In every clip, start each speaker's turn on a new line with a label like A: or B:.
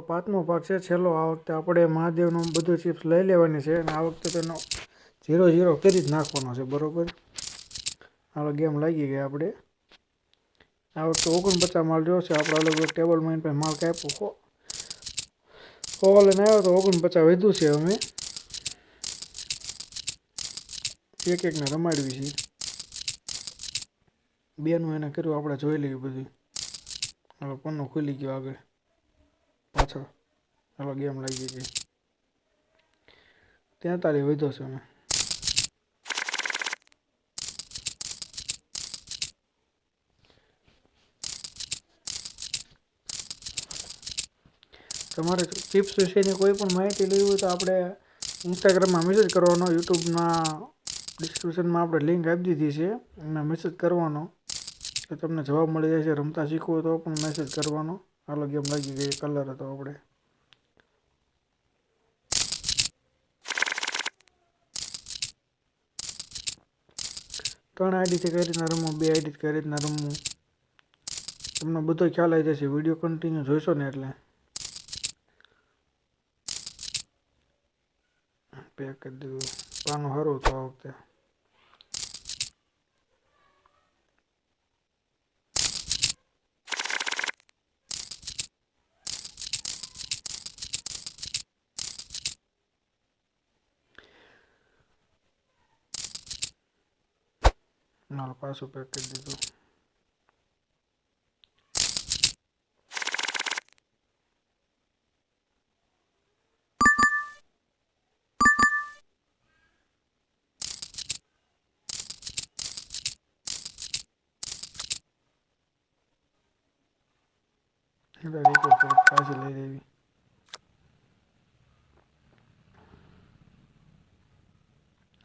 A: પાંચમો ભાગ છે છેલ્લો. આ વખતે આપણે મહાદેવનું બધું ચિપ્સ લઈ લેવાની છે અને આ વખતે તેનો 0-0 કરી જ નાખવાનો છે. બરોબર, હાલો ગેમ લાગી ગઈ આપણે. આ વખતે 49 માલ જોશે આપણે. અલગ અલગ ટેબલ માં માલ કાપ્યો લઈને આવ્યો તો 49 વધ્યું છે. અમે એક ને રમાડવી છે. બેનું એને કર્યું, આપણે જોઈ લઈએ બધું. હાલો પન્નો ખુલી ગયો આગળ પાછળ. હાલો ગેમ લાગી ગઈ. 43 વધ્યો છે. અમે તમારે ચિપ્સ વિશેની કોઈ પણ માહિતી લેવી હોય તો આપણે ઇન્સ્ટાગ્રામમાં મેસેજ કરવાનો. યુટ્યુબના ડિસ્ક્રિપ્શનમાં આપણે લિંક આપી દીધી છે, એમાં મેસેજ કરવાનો તો તમને જવાબ મળી જાય છે. રમતા શીખવું હોય તો પણ મેસેજ કરવાનો. હાલો ગેમ લાગી ગઈ. કલર હતો આપણે. ત્રણ આઈડીથી કઈ રીતના રમવું, 2 આઈડીથી કઈ રીતના રમવું, તમને બધો ખ્યાલ આવી જશે. વિડીયો કન્ટિન્યુ જોઈશો ને એટલે. પેક કરી દીધું. પાનું સારું હતું આ વખતે. ના પાછું પેક કરી દીધું. પાછી લઈ લેવી.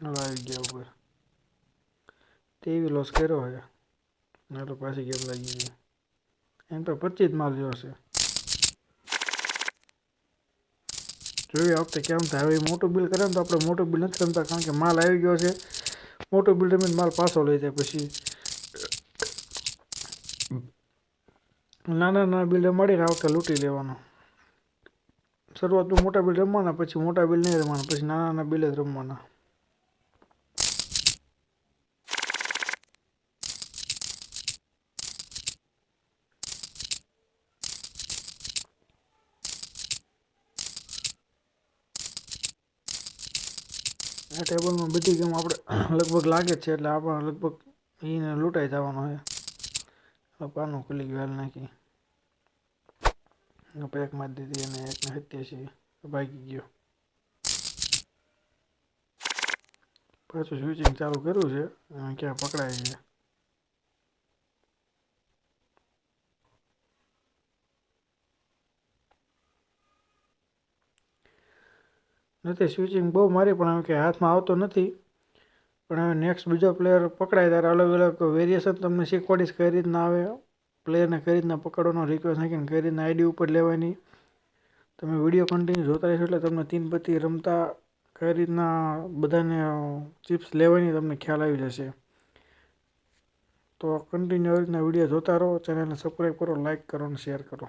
A: હવે આવી ગયા ઉપર. તેવી લોસ કર્યો હોય. એટલે પાછી ગેમ લાગી ગઈ. એમ તો 25 માલ જોશે. જોઈએ આ વખતે કેમ થાય. હવે મોટું બિલ કરે ને તો આપણે મોટું બિલ નથી રમતા, કારણ કે માલ આવી ગયો છે. મોટું બિલ રમીને માલ પાછો લઈ જાય. પછી નાના બિલ રમાડીને આ વખતે લૂંટી લેવાનો. શરૂઆતમાં મોટા બિલ રમવાના, પછી મોટા બિલ નહીં રમવાના, પછી નાના બિલ જ રમવાના. આ ટેબલમાં બધી ગેમ આપણે લગભગ લાગે જ છે, એટલે આપણે લગભગ એને લૂંટાઈ જવાનો છે. પાનું ખુલી ગયું. હાલ નાખી પેક મારી દીધી અને 187 ભાગી ગયો. પાછું સ્વિચિંગ ચાલુ કર્યું છે. ક્યાં પકડાય છે. નથી સ્વિચિંગ બહુ મારી, પણ એમ કે હાથમાં આવતો નથી. પણ હવે નેક્સ્ટ બીજો પ્લેયર પકડાય ત્યારે અલગ અલગ વેરિએશન તમને શીખવાડીશ કઈ રીતના આવે. પ્લેયરને કઈ રીતના પકડવાનો, રિક્વેસ્ટ નાખીને કઈ રીતના આઈડી ઉપર લેવાની. તમે વિડીયો કન્ટિન્યુ જોતા રહેશો એટલે તમને 3 પત્તી રમતા કઈ રીતના બધાને ચિપ્સ લેવાની તમને ખ્યાલ આવી જશે. તો કન્ટિન્યુ આવી રીતના વિડીયો જોતા રહો. ચેનલને સબસ્ક્રાઈબ કરો, લાઇક કરો અને શેર કરો.